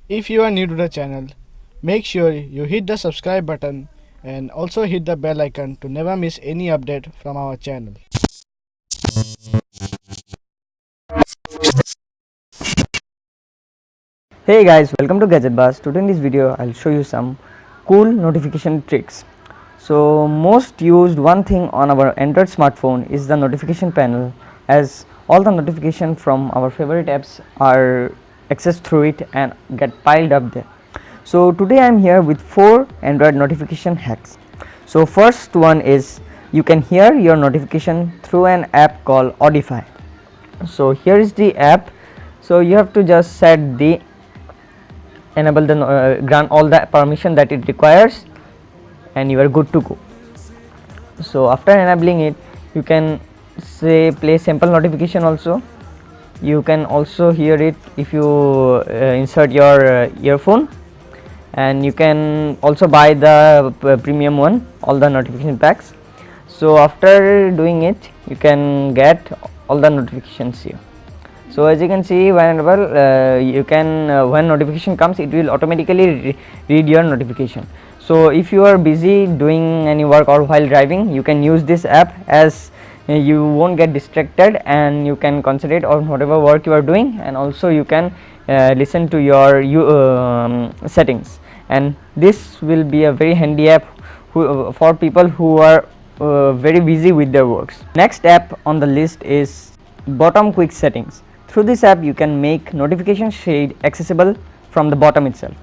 If you are new to the channel, make sure you hit the subscribe button and also hit the bell icon to never miss any update from our channel. Hey guys, welcome to Gadget Buzz. Today in this video I'll show you some cool notification tricks. So most used one thing on our Android smartphone is the notification panel, as all the notification from our favorite apps are accessed through it and get piled up there. So today I'm here with 4 Android notification hacks. So first one is you can hear your notification through an app called Audify. So here is the app. So you have to just set the enable the grant all the permission that it requires and you are good to go. So after enabling it, you can say play sample notification also. You can also hear it if you insert your earphone, and you can also buy the premium one, all the notification packs. So after doing it, you can get all the notifications here. So as you can see, whenever you can when notification comes, it will automatically read your notification. So if you are busy doing any work or while driving, you can use this app, as you won't get distracted and you can concentrate on whatever work you are doing, and also you can listen to your settings. And this will be a very handy app for people who are very busy with their works. Next app on the list is bottom quick settings. Through this app you can make notification shade accessible from the bottom itself.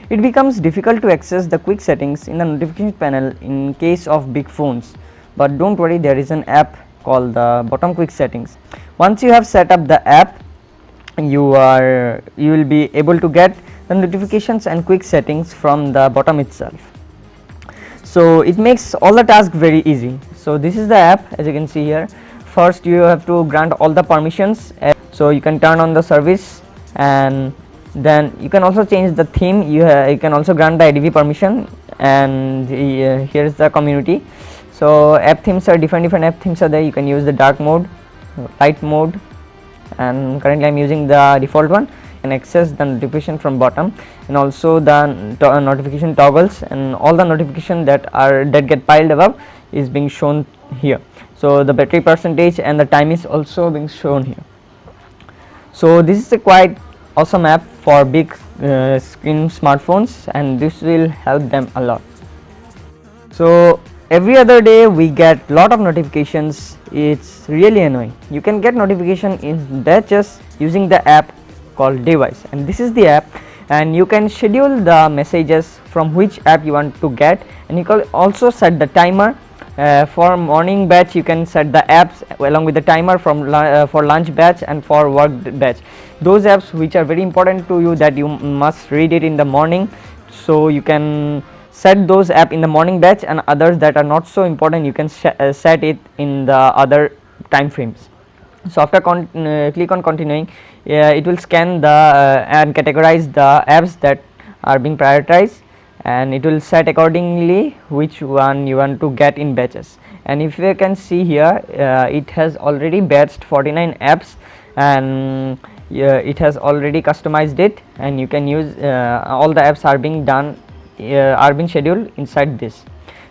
It becomes difficult to access the quick settings in the notification panel in case of big phones, but don't worry, there is an app called the bottom quick settings. Once you have set up the app, you will be able to get the notifications and quick settings from the bottom itself. So it makes all the tasks very easy. So this is the app, as you can see here. First you have to grant all the permissions, so you can turn on the service, and then you can also change the theme. You can also grant the adv permission, and here is the community. So app themes are different app themes are there. You can use the dark mode, light mode, and currently I'm using the default one. And access the notification from bottom, and also the notification toggles, and all the notification that get piled above is being shown here. So the battery percentage and the time is also being shown here. So this is a quite awesome app for big screen smartphones, and this will help them a lot. So every other day we get lot of notifications. It's really annoying. You can get notification in that just using the app called Device, and this is the app, and you can schedule the messages from which app you want to get, and you can also set the timer. For morning batch you can set the apps along with the timer from for lunch batch and for work batch. Those apps which are very important to you, that you must read it in the morning, so you can set those app in the morning batch, and others that are not so important you can set it in the other time frames. So after click on continuing, it will scan the and categorize the apps that are being prioritized, and it will set accordingly which one you want to get in batches. And if you can see here, it has already batched 49 apps, and it has already customized it, and you can use all the apps are being done are being scheduled inside this.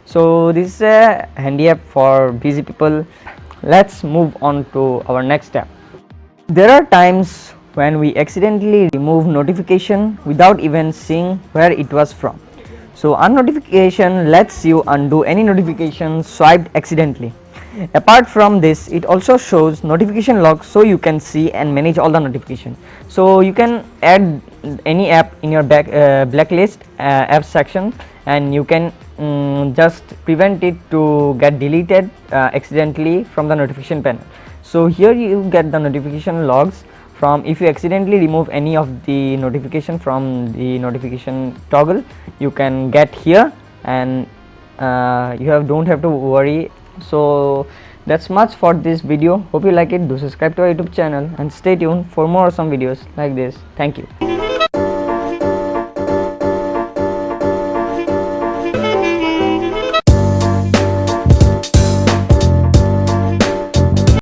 So this is a handy app for busy people. Let's move on to our next step. There are times when we accidentally remove notification without even seeing where it was from. So unnotification lets you undo any notification swiped accidentally. Apart from this, it also shows notification log, so you can see and manage all the notification. So you can add any app in your blacklist app section, and you can just prevent it to get deleted accidentally from the notification panel. So here you get the notification logs from if you accidentally remove any of the notification from the notification toggle, you can get here, and don't have to worry. So that's much for this video. Hope you like it. Do subscribe to our YouTube channel and stay tuned for more awesome videos like this. Thank you.